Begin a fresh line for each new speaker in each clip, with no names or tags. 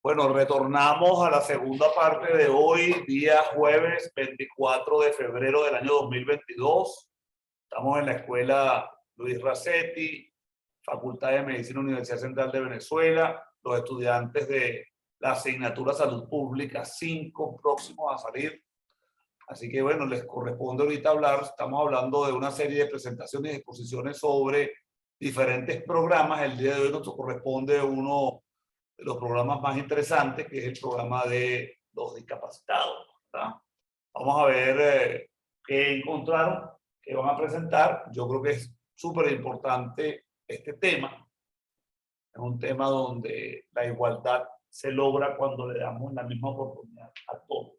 Bueno, retornamos a la segunda parte de hoy, día jueves 24 de febrero del año 2022. Estamos en la escuela Luis Racetti, Facultad de Medicina, Universidad Central de Venezuela, los estudiantes de la asignatura Salud Pública 5 próximos a salir. Así que bueno, les corresponde ahorita hablar, estamos hablando de una serie de presentaciones y exposiciones sobre diferentes programas. El día de hoy nos corresponde uno de los programas más interesantes, que es el programa de los discapacitados, ¿verdad? Vamos a ver qué encontraron, qué van a presentar. Yo creo que es súper importante este tema. Es un tema donde la igualdad se logra cuando le damos la misma oportunidad a todos.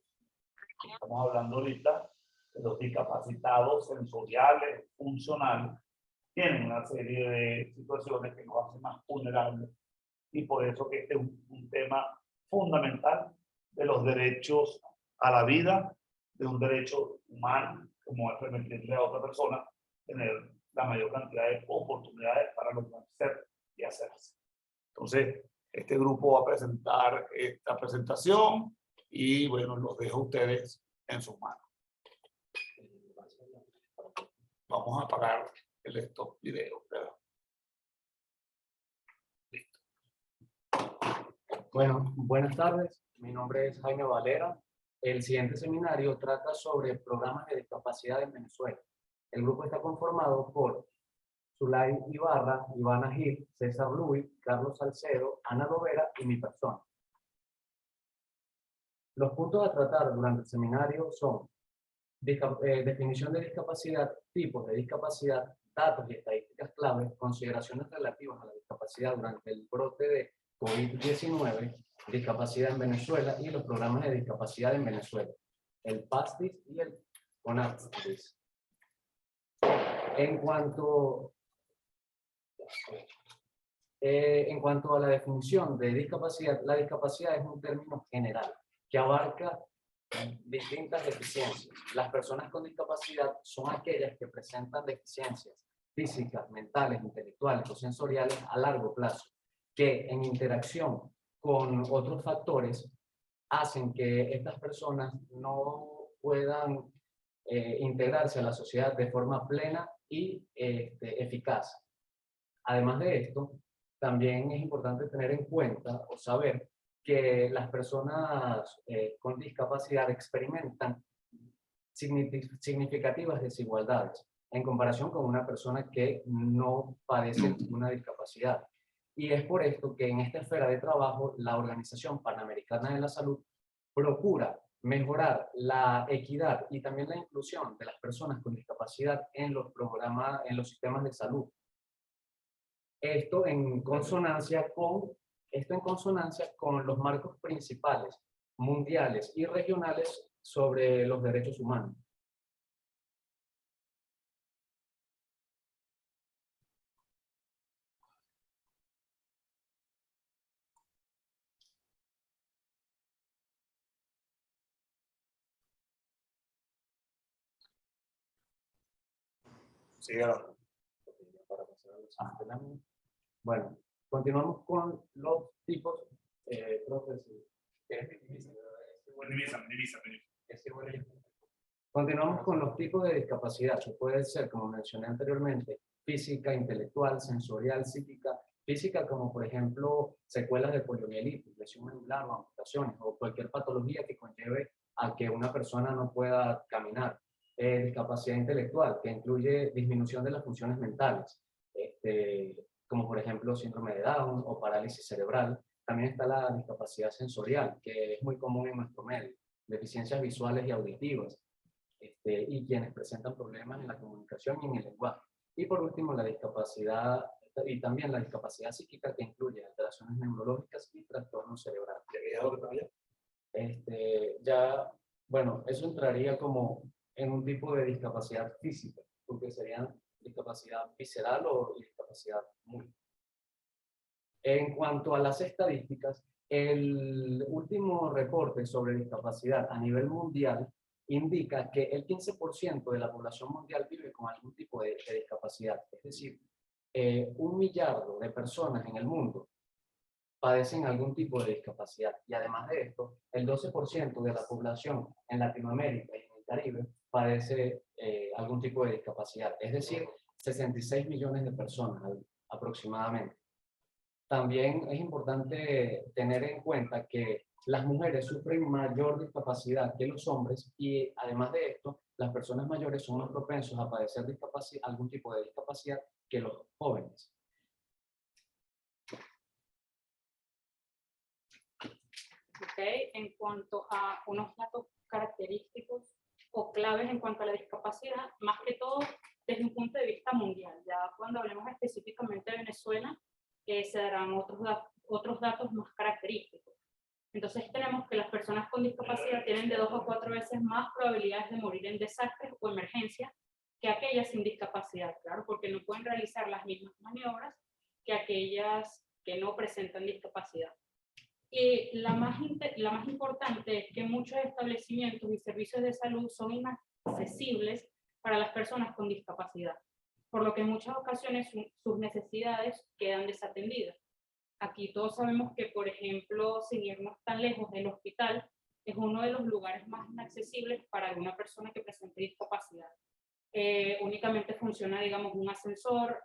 Estamos hablando ahorita de los discapacitados sensoriales, funcionales, tienen una serie de situaciones que nos hacen más vulnerables, y por eso que este es un tema fundamental de los derechos a la vida, de un derecho humano, como es permitirle a otra persona tener la mayor cantidad de oportunidades para lograr ser y hacerse. Entonces, este grupo va a presentar esta presentación y bueno, los dejo a ustedes en sus manos. Vamos a apagar el stop video, ¿verdad? Listo.
Bueno, buenas tardes. Mi nombre es Jaime Valera. El siguiente seminario trata sobre programas de discapacidad en Venezuela. El grupo está conformado por Zulay Ibarra, Ivana Gil, César Luis, Carlos Salcedo, Ana Lovera y mi persona. Los puntos a tratar durante el seminario son definición de discapacidad, tipos de discapacidad, datos y estadísticas clave, consideraciones relativas a la discapacidad durante el brote de COVID-19, discapacidad en Venezuela y los programas de discapacidad en Venezuela, el PASDIS y el CONADIS. En cuanto a la definición de discapacidad, la discapacidad es un término general que abarca distintas deficiencias. Las personas con discapacidad son aquellas que presentan deficiencias físicas, mentales, intelectuales o sensoriales a largo plazo, que en interacción con otros factores hacen que estas personas no puedan integrarse a la sociedad de forma plena y eficaz. Además de esto, también es importante tener en cuenta o saber que las personas con discapacidad experimentan significativas desigualdades en comparación con una persona que no padece ninguna discapacidad. Y es por esto que en esta esfera de trabajo, la Organización Panamericana de la Salud procura mejorar la equidad y también la inclusión de las personas con discapacidad en los programas, en los sistemas de salud. Esto en consonancia con los marcos principales, mundiales y regionales sobre los derechos humanos.
Síguelo.
Bueno, continuamos con los tipos progresivos. Continuamos con los tipos de discapacidad, que puede ser, como mencioné anteriormente, física, intelectual, sensorial, psíquica. Física, como por ejemplo secuelas de poliomielitis, lesión medular o amputaciones, o cualquier patología que conlleve a que una persona no pueda caminar. Discapacidad intelectual, que incluye disminución de las funciones mentales, como por ejemplo síndrome de Down o parálisis cerebral. También está la discapacidad sensorial, que es muy común en nuestro medio, deficiencias visuales y auditivas, y quienes presentan problemas en la comunicación y en el lenguaje. Y por último, la discapacidad, y también la discapacidad psíquica, que incluye alteraciones neurológicas y trastornos cerebrales. Ya, bueno, eso entraría como en un tipo de discapacidad física, porque serían discapacidad visceral o discapacidad múltiple. En cuanto a las estadísticas, el último reporte sobre discapacidad a nivel mundial indica que el 15% de la población mundial vive con algún tipo de discapacidad. Es decir, 1 millardo de personas en el mundo padecen algún tipo de discapacidad. Y además de esto, el 12% de la población en Latinoamérica y en el Caribe padece algún tipo de discapacidad, es decir, 66 millones de personas aproximadamente. También es importante tener en cuenta que las mujeres sufren mayor discapacidad que los hombres y además de esto, las personas mayores son más propensos a padecer algún tipo de discapacidad que los jóvenes.
Okay. En cuanto a unos datos característicos o claves en cuanto a la discapacidad, más que todo desde un punto de vista mundial. Ya cuando hablemos específicamente de Venezuela, se darán otros datos más característicos. Entonces tenemos que las personas con discapacidad tienen de 2 a 4 veces más probabilidades de morir en desastres o emergencias que aquellas sin discapacidad, claro, porque no pueden realizar las mismas maniobras que aquellas que no presentan discapacidad. Y la más importante es que muchos establecimientos y servicios de salud son inaccesibles para las personas con discapacidad, por lo que en muchas ocasiones sus necesidades quedan desatendidas. Aquí todos sabemos que, por ejemplo, sin irnos tan lejos, el hospital es uno de los lugares más inaccesibles para alguna persona que presente discapacidad. Únicamente funciona, digamos, un ascensor,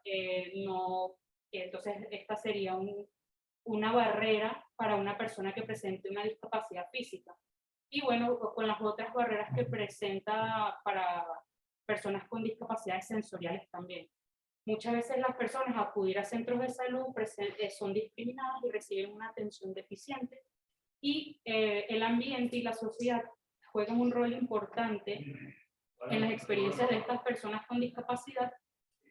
entonces esta sería una barrera para una persona que presente una discapacidad física. Y bueno, con las otras barreras que presenta para personas con discapacidades sensoriales también. Muchas veces las personas al acudir a centros de salud son discriminadas y reciben una atención deficiente. Y el ambiente y la sociedad juegan un rol importante en las experiencias de estas personas con discapacidad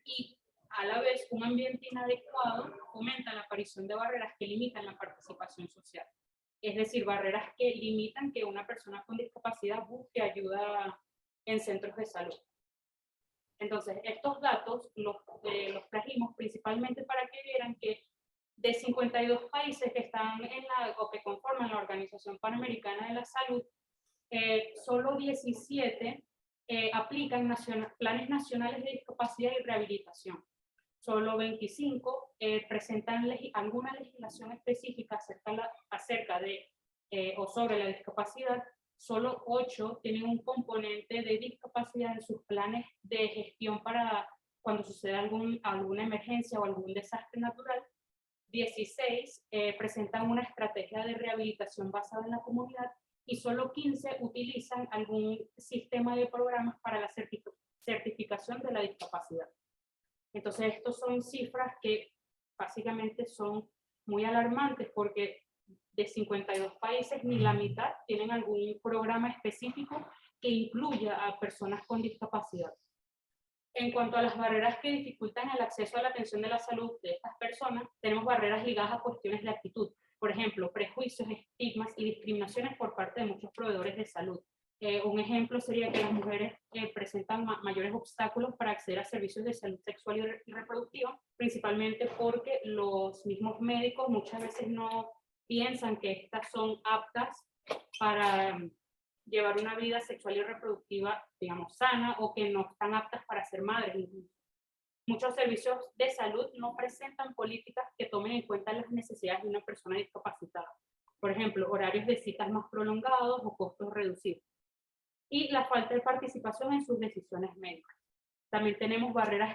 y a la vez un ambiente inadecuado fomenta la aparición de barreras que limitan la participación social. Es decir, barreras que limitan que una persona con discapacidad busque ayuda en centros de salud. Entonces, estos datos los trajimos principalmente para que vieran que de 52 países que están o que conforman la Organización Panamericana de la Salud, solo 17 aplican planes nacionales de discapacidad y rehabilitación. Solo 25 presentan alguna legislación específica acerca de o sobre la discapacidad. Solo 8 tienen un componente de discapacidad en sus planes de gestión para cuando suceda alguna emergencia o algún desastre natural. 16 presentan una estrategia de rehabilitación basada en la comunidad y solo 15 utilizan algún sistema de programas para la certificación de la discapacidad. Entonces, estos son cifras que básicamente son muy alarmantes porque de 52 países ni la mitad tienen algún programa específico que incluya a personas con discapacidad. En cuanto a las barreras que dificultan el acceso a la atención de la salud de estas personas, tenemos barreras ligadas a cuestiones de actitud. Por ejemplo, prejuicios, estigmas y discriminaciones por parte de muchos proveedores de salud. Un ejemplo sería que las mujeres presentan mayores obstáculos para acceder a servicios de salud sexual y reproductiva, principalmente porque los mismos médicos muchas veces no piensan que estas son aptas para llevar una vida sexual y reproductiva, digamos, sana, o que no están aptas para ser madres. Muchos servicios de salud no presentan políticas que tomen en cuenta las necesidades de una persona discapacitada. Por ejemplo, horarios de citas más prolongados o costos reducidos. Y la falta de participación en sus decisiones médicas. También tenemos barreras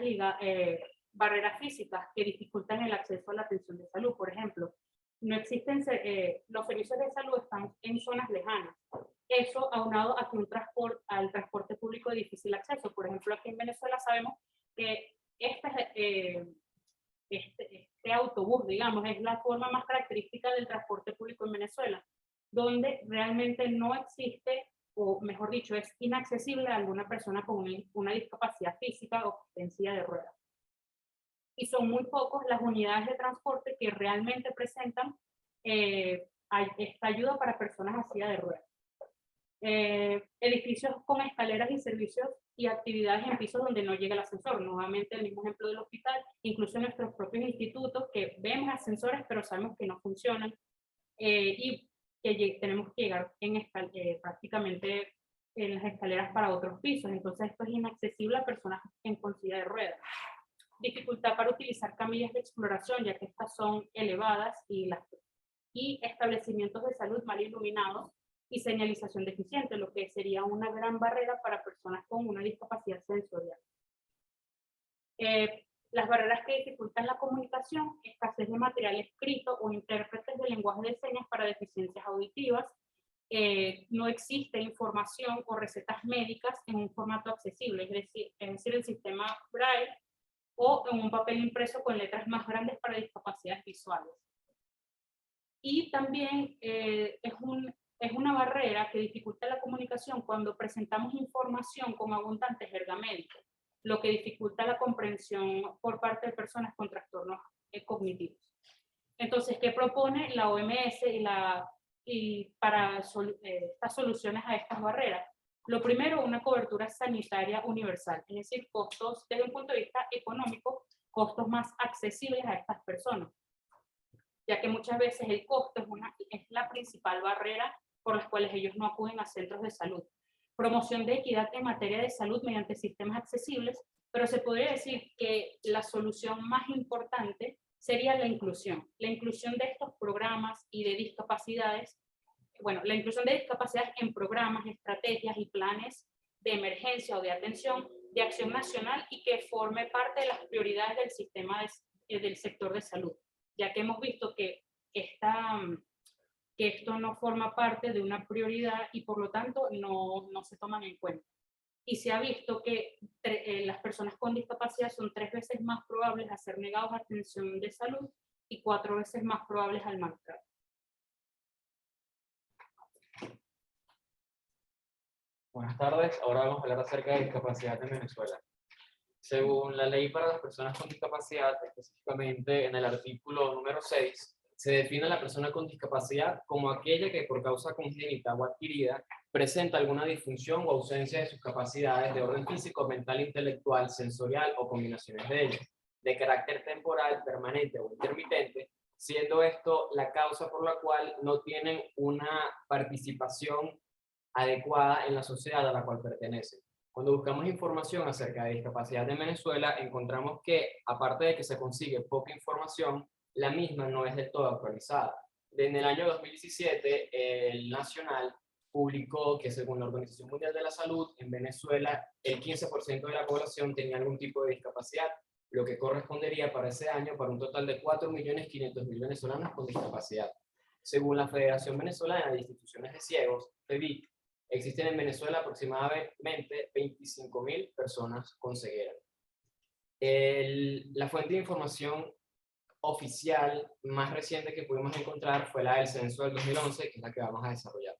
físicas que dificultan el acceso a la atención de salud. Por ejemplo, no existen, los servicios de salud están en zonas lejanas. Eso aunado a que al transporte público de difícil acceso. Por ejemplo, aquí en Venezuela sabemos que este autobús, digamos, es la forma más característica del transporte público en Venezuela, donde realmente no existe, o mejor dicho, es inaccesible a alguna persona con una discapacidad física o en silla de ruedas. Y son muy pocos las unidades de transporte que realmente presentan esta ayuda para personas a silla de ruedas. Edificios con escaleras y servicios y actividades en pisos donde no llega el ascensor. Nuevamente el mismo ejemplo del hospital, incluso en nuestros propios institutos que vemos ascensores pero sabemos que no funcionan y que tenemos que llegar prácticamente en las escaleras para otros pisos. Entonces esto es inaccesible a personas con silla de ruedas. Dificultad para utilizar camillas de exploración, ya que estas son elevadas y y establecimientos de salud mal iluminados y señalización deficiente, lo que sería una gran barrera para personas con una discapacidad sensorial. Las barreras que dificultan la comunicación, escasez de material escrito o intérpretes de lenguaje de señas para deficiencias auditivas, no existe información o recetas médicas en un formato accesible, es decir, el sistema Braille o en un papel impreso con letras más grandes para discapacidades visuales. Y también es una barrera que dificulta la comunicación cuando presentamos información con abundante jerga médica, lo que dificulta la comprensión por parte de personas con trastornos cognitivos. Entonces, ¿qué propone la OMS para estas soluciones a estas barreras? Lo primero, una cobertura sanitaria universal, es decir, costos desde un punto de vista económico, costos más accesibles a estas personas, ya que muchas veces el costo es la principal barrera por las cuales ellos no acuden a centros de salud. Promoción de equidad en materia de salud mediante sistemas accesibles, pero se podría decir que la solución más importante sería la inclusión de estos programas y de discapacidades, bueno, la inclusión de discapacidades en programas, estrategias y planes de emergencia o de atención de acción nacional y que forme parte de las prioridades del sistema del sector de salud, ya que hemos visto que esto no forma parte de una prioridad y por lo tanto no se toman en cuenta. Y se ha visto que las personas con discapacidad son 3 veces más probables a ser negados a atención de salud y 4 veces más probables al maltrato.
Buenas tardes, ahora vamos a hablar acerca de discapacidad en Venezuela. Según la ley para las personas con discapacidad, específicamente en el artículo número 6, se define a la persona con discapacidad como aquella que por causa congénita o adquirida presenta alguna disfunción o ausencia de sus capacidades de orden físico, mental, intelectual, sensorial o combinaciones de ellas, de carácter temporal, permanente o intermitente, siendo esto la causa por la cual no tienen una participación adecuada en la sociedad a la cual pertenecen. Cuando buscamos información acerca de discapacidad en Venezuela, encontramos que, aparte de que se consigue poca información, la misma no es del todo actualizada. En el año 2017, el Nacional publicó que, según la Organización Mundial de la Salud, en Venezuela el 15% de la población tenía algún tipo de discapacidad, lo que correspondería para ese año para un total de 4.500.000 venezolanos con discapacidad. Según la Federación Venezolana de Instituciones de Ciegos, FEVIC, existen en Venezuela aproximadamente 25.000 personas con ceguera. La fuente de información oficial más reciente que pudimos encontrar fue la del censo del 2011, que es la que vamos a desarrollar.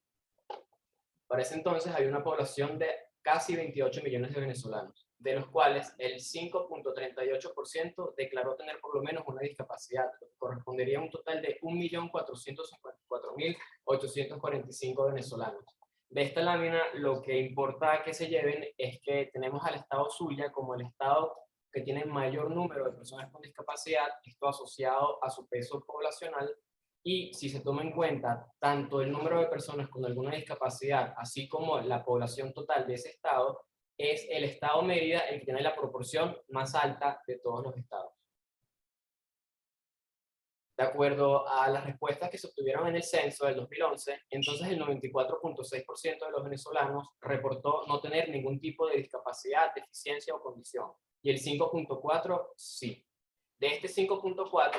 Para ese entonces había una población de casi 28 millones de venezolanos, de los cuales el 5.38% declaró tener por lo menos una discapacidad, lo que correspondería a un total de 1.454.845 venezolanos. De esta lámina, lo que importa que se lleven es que tenemos al estado Zulia como el estado que tiene mayor número de personas con discapacidad, esto asociado a su peso poblacional, y si se toma en cuenta tanto el número de personas con alguna discapacidad, así como la población total de ese estado, es el estado Mérida el que tiene la proporción más alta de todos los estados. De acuerdo a las respuestas que se obtuvieron en el censo del 2011, entonces el 94.6% de los venezolanos reportó no tener ningún tipo de discapacidad, deficiencia o condición, y el 5.4% sí. De este 5.4%,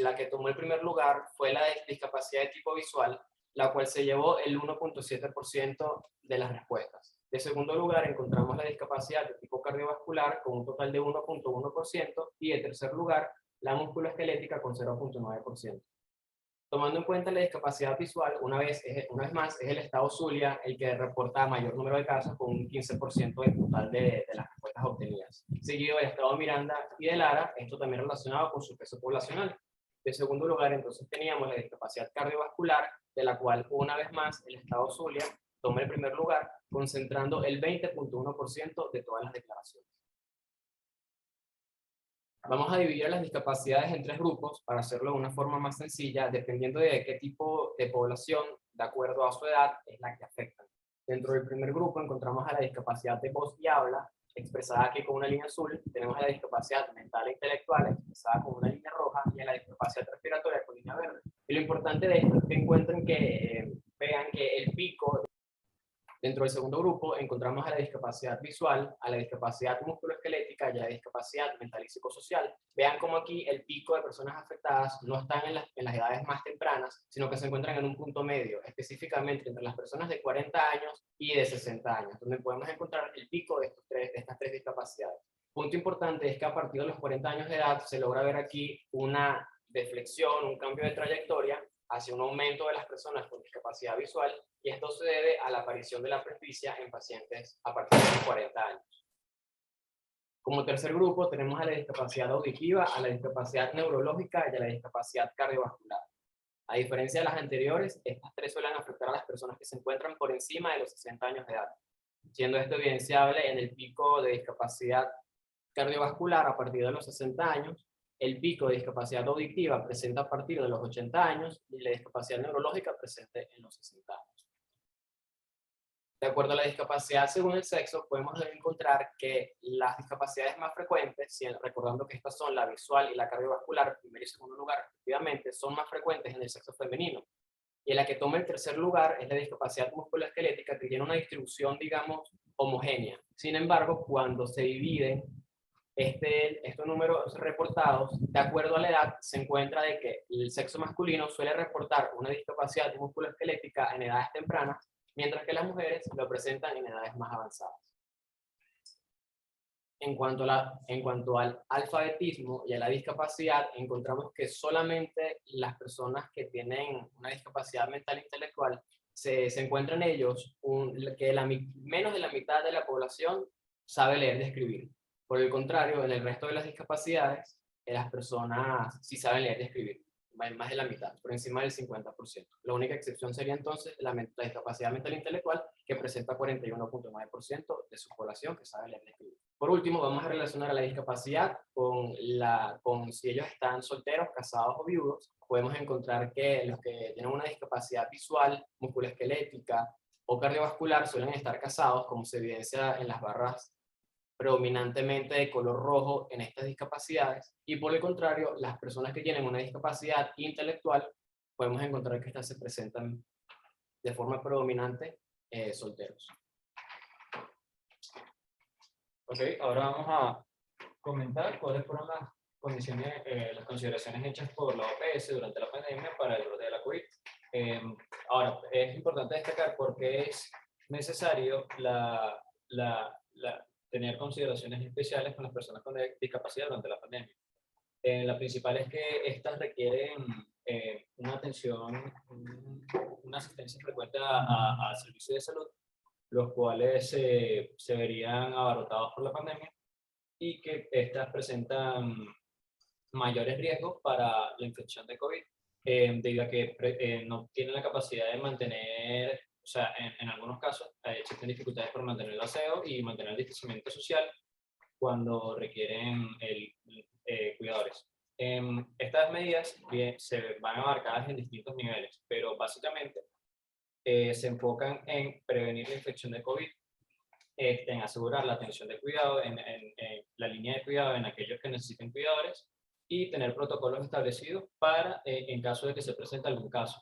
la que tomó el primer lugar fue la de discapacidad de tipo visual, la cual se llevó el 1.7% de las respuestas. De segundo lugar, encontramos la discapacidad de tipo cardiovascular con un total de 1.1%, y de tercer lugar, la musculoesquelética con 0.9%. Tomando en cuenta la discapacidad visual, una vez más, es el estado Zulia el que reporta mayor número de casos con un 15% del total de las respuestas obtenidas. Seguido del estado Miranda y de Lara, esto también relacionado con su peso poblacional. De segundo lugar, entonces teníamos la discapacidad cardiovascular, de la cual una vez más el estado Zulia toma el primer lugar, concentrando el 20.1% de todas las declaraciones. Vamos a dividir las discapacidades en 3 grupos para hacerlo de una forma más sencilla, dependiendo de qué tipo de población, de acuerdo a su edad, es la que afecta. Dentro del primer grupo encontramos a la discapacidad de voz y habla, expresada aquí con una línea azul. Tenemos a la discapacidad mental e intelectual, expresada con una línea roja, y a la discapacidad respiratoria con línea verde. Y lo importante de esto es que encuentren que, vean que el pico, dentro del segundo grupo, encontramos a la discapacidad visual, a la discapacidad musculoesquelética y a la discapacidad mental y psicosocial. Vean cómo aquí el pico de personas afectadas no están en las edades más tempranas, sino que se encuentran en un punto medio, específicamente entre las personas de 40 años y de 60 años, donde podemos encontrar el pico de estas tres discapacidades. Punto importante es que a partir de los 40 años de edad se logra ver aquí una deflexión, un cambio de trayectoria hacia un aumento de las personas con discapacidad visual, y esto se debe a la aparición de la presbicia en pacientes a partir de los 40 años. Como tercer grupo tenemos a la discapacidad auditiva, a la discapacidad neurológica y a la discapacidad cardiovascular. A diferencia de las anteriores, estas tres suelen afectar a las personas que se encuentran por encima de los 60 años de edad, siendo esto evidenciable en el pico de discapacidad cardiovascular a partir de los 60 años, el pico de discapacidad auditiva presenta a partir de los 80 años y la discapacidad neurológica presente en los 60 años. De acuerdo a la discapacidad según el sexo, podemos encontrar que las discapacidades más frecuentes, recordando que estas son la visual y la cardiovascular, primer y segundo lugar respectivamente, son más frecuentes en el sexo femenino. Y en la que toma el tercer lugar es la discapacidad musculoesquelética, que tiene una distribución, digamos, homogénea. Sin embargo, cuando se dividen estos números reportados, de acuerdo a la edad, se encuentra de que el sexo masculino suele reportar una discapacidad musculoesquelética en edades tempranas, mientras que las mujeres lo presentan en edades más avanzadas. En cuanto al alfabetismo y a la discapacidad, encontramos que solamente las personas que tienen una discapacidad mental e intelectual se encuentra en ellos que menos de la mitad de la población sabe leer y escribir. Por el contrario, en el resto de las discapacidades, las personas sí saben leer y escribir, más de la mitad, por encima del 50%. La única excepción sería entonces la discapacidad mental e intelectual, que presenta 41.9% de su población que sabe leer y escribir. Por último, vamos a relacionar a la discapacidad con si ellos están solteros, casados o viudos. Podemos encontrar que los que tienen una discapacidad visual, musculoesquelética o cardiovascular suelen estar casados, como se evidencia en las barras predominantemente de color rojo en estas discapacidades, y por el contrario, las personas que tienen una discapacidad intelectual, podemos encontrar que estas se presentan de forma predominante solteros.
Ok, ahora vamos a comentar cuáles fueron las consideraciones hechas por la OPS durante la pandemia para el brote de la COVID. Ahora, es importante destacar por qué es necesario tener consideraciones especiales con las personas con discapacidad durante la pandemia. La principal es que estas requieren una atención, una asistencia frecuente a servicios de salud, los cuales se verían abarrotados por la pandemia, y que estas presentan mayores riesgos para la infección de COVID, debido a que no tienen la capacidad de mantener, o sea, en algunos casos existen dificultades por mantener el aseo y mantener el distanciamiento social cuando requieren cuidadores. Estas medidas se van abarcadas en distintos niveles, pero básicamente se enfocan en prevenir la infección de COVID, en asegurar la atención de cuidado, en la línea de cuidado en aquellos que necesiten cuidadores, y tener protocolos establecidos para, en caso de que se presente algún caso.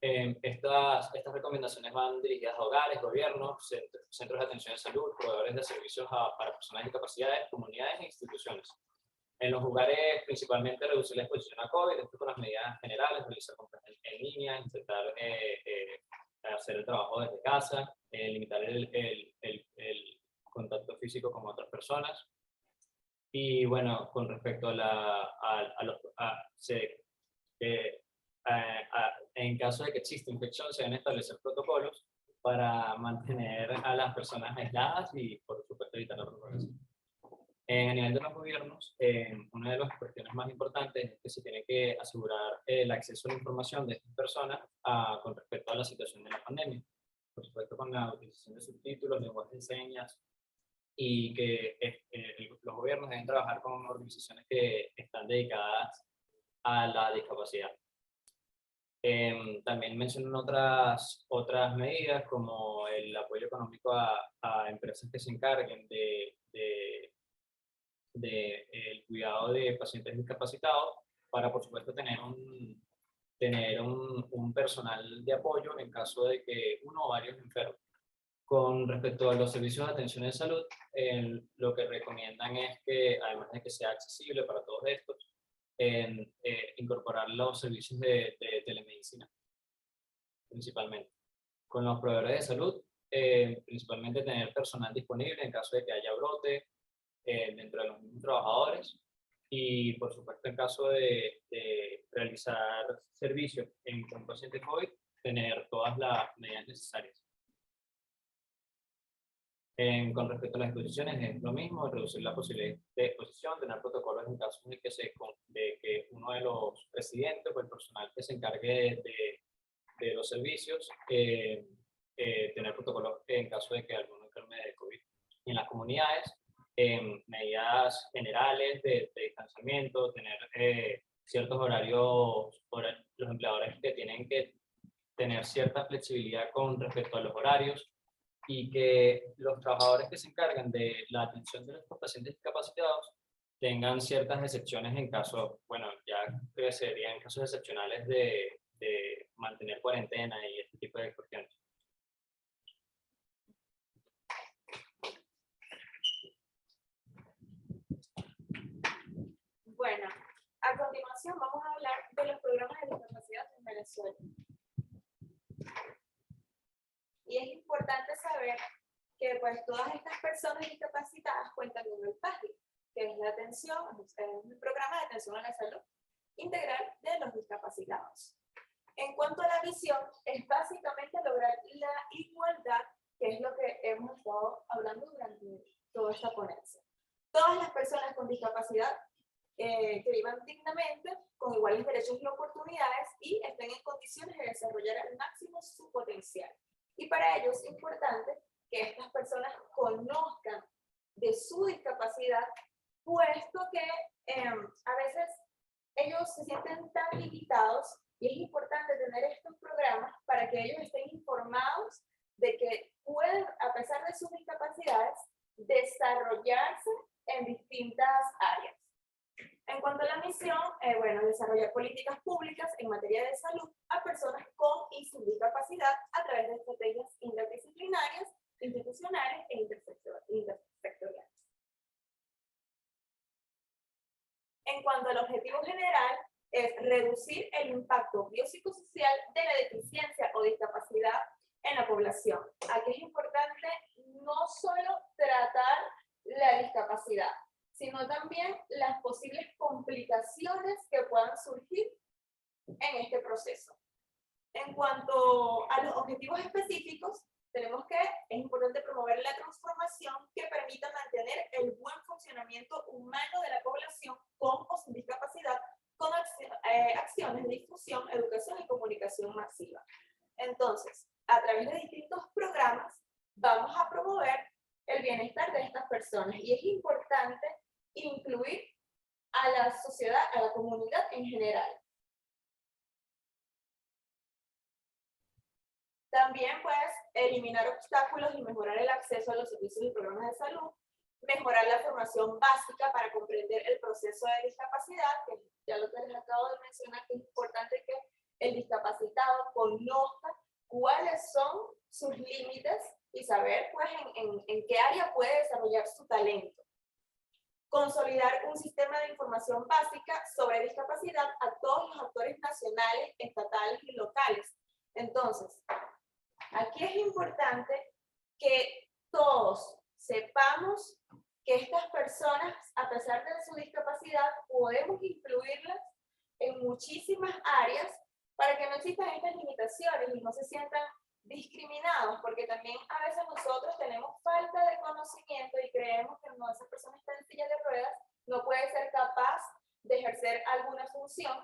Estas recomendaciones van dirigidas a hogares, gobiernos, centros de atención de salud, proveedores de servicios para personas con discapacidades, comunidades e instituciones. En los hogares, principalmente reducir la exposición a COVID, esto con las medidas generales, realizar compras en línea, intentar hacer el trabajo desde casa, limitar el contacto físico con otras personas. Y bueno, con respecto en caso de que exista infección, se deben establecer protocolos para mantener a las personas aisladas y, por supuesto, evitar la propagación. A nivel de los gobiernos, una de las cuestiones más importantes es que se tiene que asegurar el acceso a la información de estas personas con respecto a la situación de la pandemia. Por supuesto, con la utilización de subtítulos, lenguaje de señas, y que los gobiernos deben trabajar con organizaciones que están dedicadas a la discapacidad. También mencionan otras medidas como el apoyo económico a empresas que se encarguen el cuidado de pacientes discapacitados, para por supuesto tener tener un personal de apoyo en caso de que uno o varios enfermos. Con respecto a los servicios de atención en salud, lo que recomiendan es que, además de que sea accesible para todos estos, incorporar los servicios de telemedicina, principalmente. Con los proveedores de salud, principalmente tener personal disponible en caso de que haya brote dentro de los mismos trabajadores, y por supuesto en caso de realizar servicios en un paciente COVID, tener todas las medidas necesarias. Con respecto a las exposiciones es lo mismo, reducir la posibilidad de exposición, tener protocolos en caso de que uno de los residentes o el personal que se encargue de los servicios, tener protocolos en caso de que alguno enferme de COVID. Y en las comunidades, medidas generales de distanciamiento, tener ciertos horarios, los empleadores que tienen que tener cierta flexibilidad con respecto a los horarios, y que los trabajadores que se encargan de la atención de nuestros pacientes discapacitados tengan ciertas excepciones en caso, bueno, ya que serían casos excepcionales de mantener cuarentena y este tipo de cuestiones.
Bueno, a continuación vamos a hablar de los programas de discapacidad en Venezuela. Y es importante saber que pues todas estas personas discapacitadas cuentan con el PASDI, que es la atención, es un programa de atención a la salud integral de los discapacitados. En cuanto a la visión, es básicamente lograr la igualdad, que es lo que hemos estado hablando durante toda esta ponencia. Todas las personas con discapacidad que vivan dignamente, con iguales derechos y oportunidades, y estén en condiciones de desarrollar al máximo su potencial. Y para ello es importante que estas personas conozcan de su discapacidad, puesto que a veces ellos se sienten tan limitados, y es importante tener estos programas para que ellos estén informados de que pueden, a pesar de sus discapacidades, desarrollarse en distintas áreas. En cuanto a la misión, bueno, desarrollar políticas públicas en materia de salud a personas con y sin discapacidad a través de estrategias interdisciplinarias, institucionales e intersectoriales. En cuanto al objetivo general, es reducir el impacto biopsicosocial de la deficiencia o discapacidad en la población. Aquí es importante no solo tratar la discapacidad, sino también las posibles complicaciones que puedan surgir en este proceso. En cuanto a los objetivos específicos, tenemos que es importante promover la transformación que permita mantener el buen funcionamiento humano de la población con o sin discapacidad, con acciones de difusión, educación y comunicación masiva. Entonces, a través de distintos programas, vamos a promover el bienestar de estas personas, y es importante incluir a la sociedad, a la comunidad en general. También, pues, eliminar obstáculos y mejorar el acceso a los servicios y programas de salud, mejorar la formación básica para comprender el proceso de discapacidad, que ya lo que les acabo de mencionar, que es importante que el discapacitado conozca cuáles son sus límites y saber, pues, en qué área puede desarrollar su talento. Consolidar un sistema de información básica sobre discapacidad a todos los actores nacionales, estatales y locales. Entonces, aquí es importante que todos sepamos que estas personas, a pesar de su discapacidad, podemos incluirlas en muchísimas áreas para que no existan estas limitaciones y no se sientan discriminados, porque también a veces nosotros tenemos falta de conocimiento y creemos que no, esa persona está en silla de ruedas, no puede ser capaz de ejercer alguna función.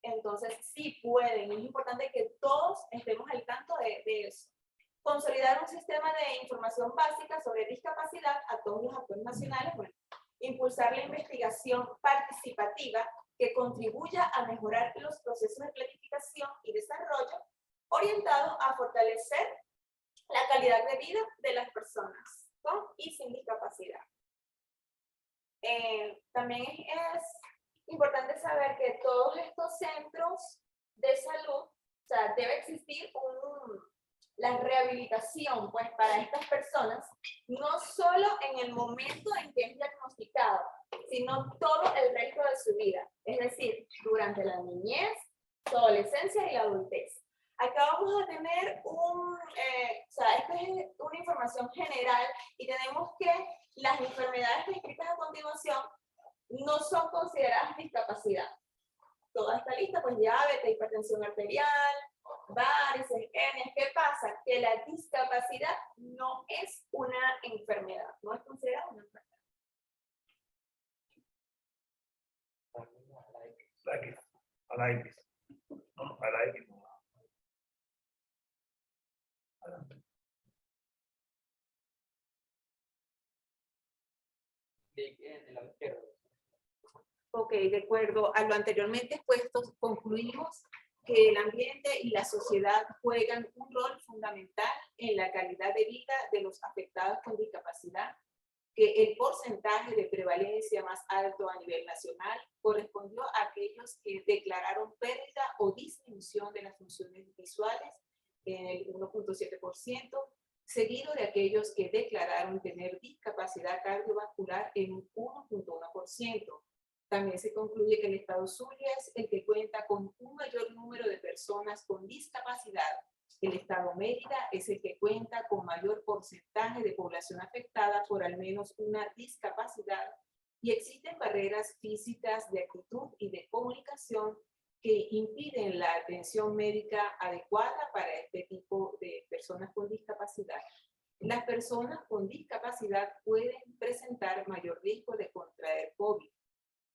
Entonces sí pueden, es importante que todos estemos al tanto de eso. Consolidar un sistema de información básica sobre discapacidad a todos los actores nacionales, bueno, impulsar la investigación participativa que contribuya a mejorar los procesos de planificación y desarrollo orientados a fortalecer la calidad de vida de las personas con y sin discapacidad. También es importante saber que todos estos centros de debe existir la rehabilitación pues, para estas personas, no solo en el momento en que es diagnosticado, sino todo el resto de su vida. Es decir, durante la niñez, su adolescencia y la adultez. Acá vamos a tener esta es una información general y tenemos que las enfermedades descritas a continuación no son consideradas discapacidad. Toda esta lista, pues diabetes, hipertensión arterial, varices, hernias. ¿Qué pasa? Que la discapacidad no es una enfermedad, no es considerada una enfermedad. Ok, de acuerdo a lo anteriormente expuesto, concluimos que el ambiente y la sociedad juegan un rol fundamental en la calidad de vida de los afectados con discapacidad, que el porcentaje de prevalencia más alto a nivel nacional correspondió a aquellos que declararon pérdida o disminución de las funciones visuales en el 1.7%, seguido de aquellos que declararon tener discapacidad cardiovascular en un 1.1%. También se concluye que el estado Zulia es el que cuenta con un mayor número de personas con discapacidad. El estado Mérida es el que cuenta con mayor porcentaje de población afectada por al menos una discapacidad, y existen barreras físicas de actitud y de comunicación que impiden la atención médica adecuada para este tipo de personas con discapacidad. Las personas con discapacidad pueden presentar mayor riesgo de contraer COVID.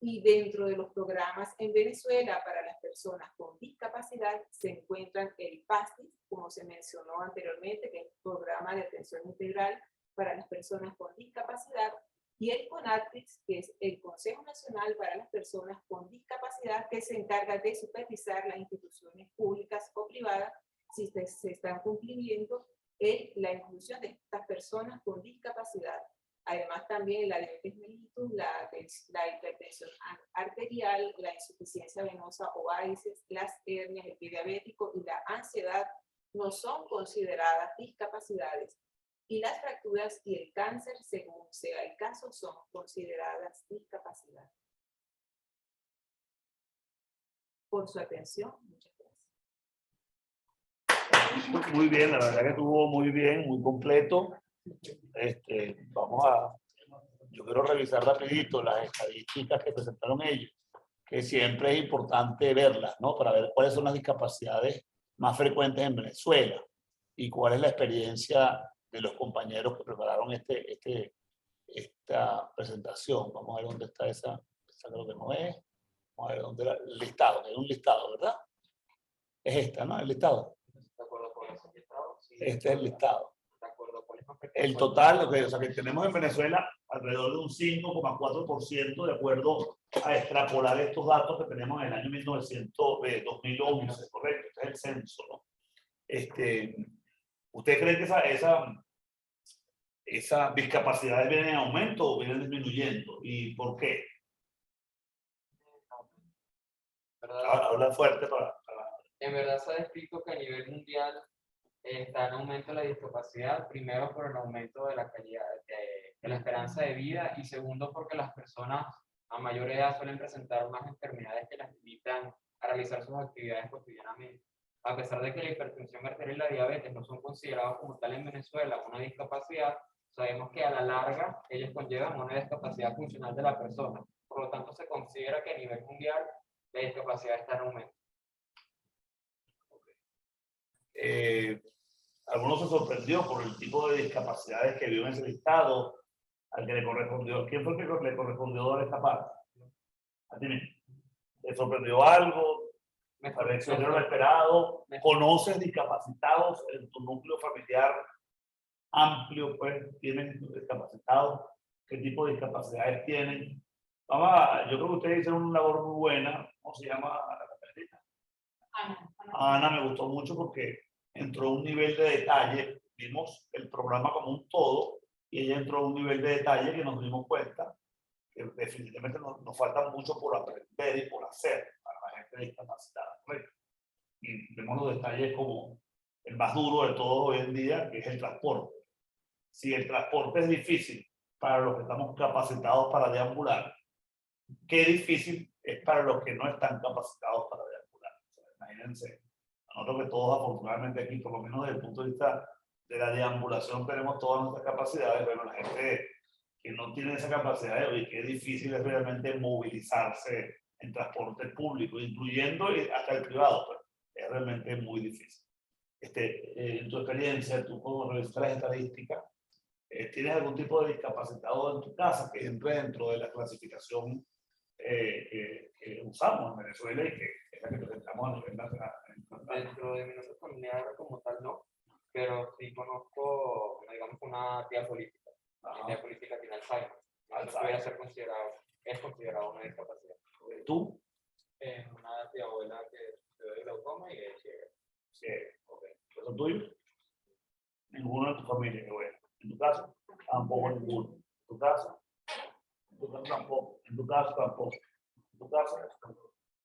Y dentro de los programas en Venezuela para las personas con discapacidad se encuentran el PASTIS, como se mencionó anteriormente, que es el Programa de Atención Integral para las Personas con Discapacidad, y el CONATRIX, que es el Consejo Nacional para las Personas con Discapacidad, que se encarga de supervisar las instituciones públicas o privadas si se están cumpliendo la inclusión de estas personas con discapacidad. Además, también la diabetes mellitus, la hipertensión arterial, la insuficiencia venosa o varices, las hernias, el pie diabético y la ansiedad no son consideradas discapacidades. Y las fracturas y el cáncer, según sea el caso, son consideradas discapacidad. Por su atención, muchas gracias.
Muy bien, la verdad que estuvo muy bien, muy completo. Yo quiero revisar rapidito las estadísticas que presentaron ellos, que siempre es importante verlas, ¿no? Para ver cuáles son las discapacidades más frecuentes en Venezuela y cuál es la experiencia de los compañeros que prepararon esta presentación. Vamos a ver dónde está esa creo que no es. Vamos a ver dónde era el listado, que hay un listado, ¿verdad? Es esta, ¿no? El listado. Este es el listado. El total, o sea, que tenemos en Venezuela alrededor de un 5,4% de acuerdo a extrapolar estos datos que tenemos en el año 2011, correcto, este es el censo, ¿no? ¿Usted cree que esas discapacidades vienen en aumento o vienen disminuyendo? ¿Y por qué? Habla fuerte para...
En verdad se ha descrito que a nivel mundial está en aumento la discapacidad, primero por el aumento de la calidad, de la esperanza de vida, y segundo porque las personas a mayor edad suelen presentar más enfermedades que las limitan a realizar sus actividades cotidianamente. A pesar de que la hipertensión arterial y la diabetes no son considerados como tal en Venezuela una discapacidad, sabemos que a la larga ellos conllevan una discapacidad funcional de la persona. Por lo tanto, se considera que a nivel mundial la discapacidad está en aumento.
Algunos se sorprendió por el tipo de discapacidades que vio en ese listado al que le correspondió. ¿Quién fue el que le correspondió dar esta parte? A ti mismo. ¿Te sorprendió algo? ¿Me pareció lo esperado? ¿Conoces discapacitados en tu núcleo familiar amplio? Pues tienen discapacitados. ¿Qué tipo de discapacidades tienen? Yo creo que ustedes hicieron una labor muy buena. ¿Cómo se llama la Caterina? Ana me gustó mucho porque entró a un nivel de detalle, vimos el programa como un todo y ella entró a un nivel de detalle que nos dimos cuenta que definitivamente nos falta mucho por aprender y por hacer para la gente discapacitada, ¿correcto? y vemos los detalles como el más duro de todos hoy en día, que es el transporte. Si el transporte es difícil para los que estamos capacitados para deambular, qué difícil es para los que no están capacitados para deambular. O sea, imagínense, nosotros que todos afortunadamente aquí, por lo menos desde el punto de vista de la deambulación, tenemos todas nuestras capacidades. Bueno, la gente que no tiene esa capacidad de hoy, qué difícil es realmente movilizarse en transporte público, incluyendo hasta el privado, pero es realmente muy difícil. En tu experiencia, tú como revisar las estadísticas, ¿tienes algún tipo de discapacitado en tu casa que entre dentro de la clasificación que usamos en Venezuela y que es la que presentamos a nivel nacional?
Dentro de mi núcleo familiar como tal no, pero sí conozco, digamos, una tía política. La tía política tiene Alzheimer. Eso puede ser considerado, es considerado una discapacidad.
¿Tú?
Una tía abuela que se ve glaucoma y es ciega.
Sí, ok. ¿Eso es tuyo? Ninguno de tu familia, qué bueno. ¿En tu caso? Tampoco ninguno. ¿En tu caso? En tu caso tampoco. ¿En tu caso tampoco? ¿En tu caso?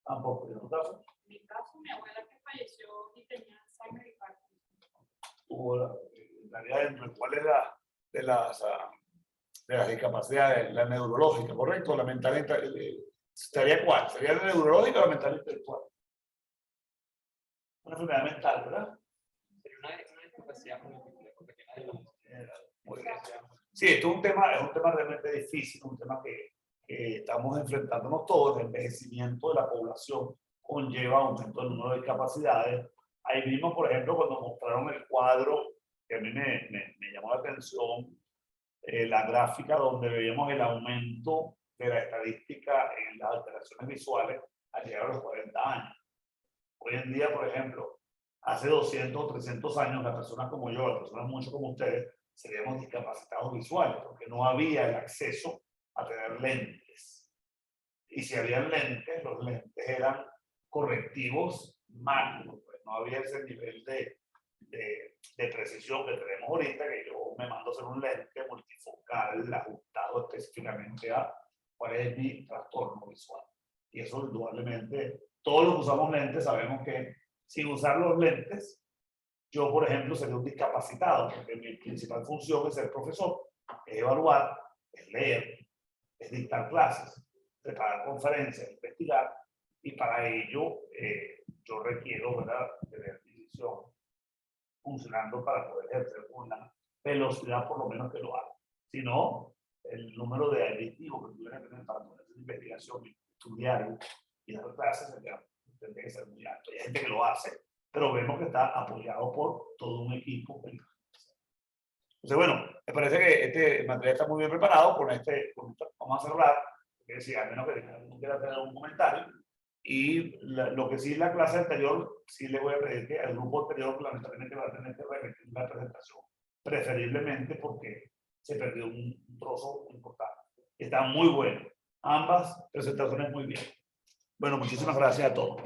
Tampoco. ¿En tu caso?
En mi caso, mi abuela que falleció y tenía Alzheimer y
Tuvo, en realidad, ¿cuál es de las discapacidades? La neurológica, ¿correcto? La mental, ¿sería cuál? ¿Sería la neurológica o la mental intelectual? Una enfermedad mental, ¿verdad?
Sería una discapacidad múltiple, porque tiene
Muy bien. Sí, esto es un tema realmente difícil, un tema que estamos enfrentándonos todos. El envejecimiento de la población conlleva aumento del número de discapacidades. Ahí mismo, por ejemplo, cuando mostraron el cuadro, que a mí me llamó la atención, la gráfica donde veíamos el aumento de la estadística en las alteraciones visuales al llegar a los 40 años. Hoy en día, por ejemplo, hace 200 o 300 años, las personas como yo, las personas mucho como ustedes, seríamos discapacitados visuales, porque no había el acceso a tener lentes. Y si había lentes, los lentes eran correctivos mágicos, pues no había ese nivel de precisión que tenemos ahorita, que yo me mando a hacer un lente multifocal ajustado específicamente a cuál es mi trastorno visual. Y eso indudablemente, todos los que usamos lentes sabemos que sin usar los lentes, yo, por ejemplo, sería un discapacitado, porque mi principal función es ser profesor, es evaluar, es leer, es dictar clases, preparar conferencias, investigar, y para ello yo requiero, ¿verdad?, tener visión funcionando para poder ejercer con una velocidad por lo menos que lo haga. Si no, el número de aditivos que tuvieran que tener para poder hacer investigación, estudiar y dar clases tendría que ser muy alto. Hay gente que lo hace, pero vemos que está apoyado por todo un equipo. Entonces, bueno, me parece que este material está muy bien preparado. Con esto vamos a cerrar. Es decir, al menos que alguien quiera tener un comentario. Y lo que sí, la clase anterior, sí le voy a pedir que al grupo anterior, lamentablemente, va a tener que repetir la presentación, preferiblemente porque se perdió un trozo importante. Está muy bueno. Ambas presentaciones muy bien. Bueno, muchísimas gracias a todos.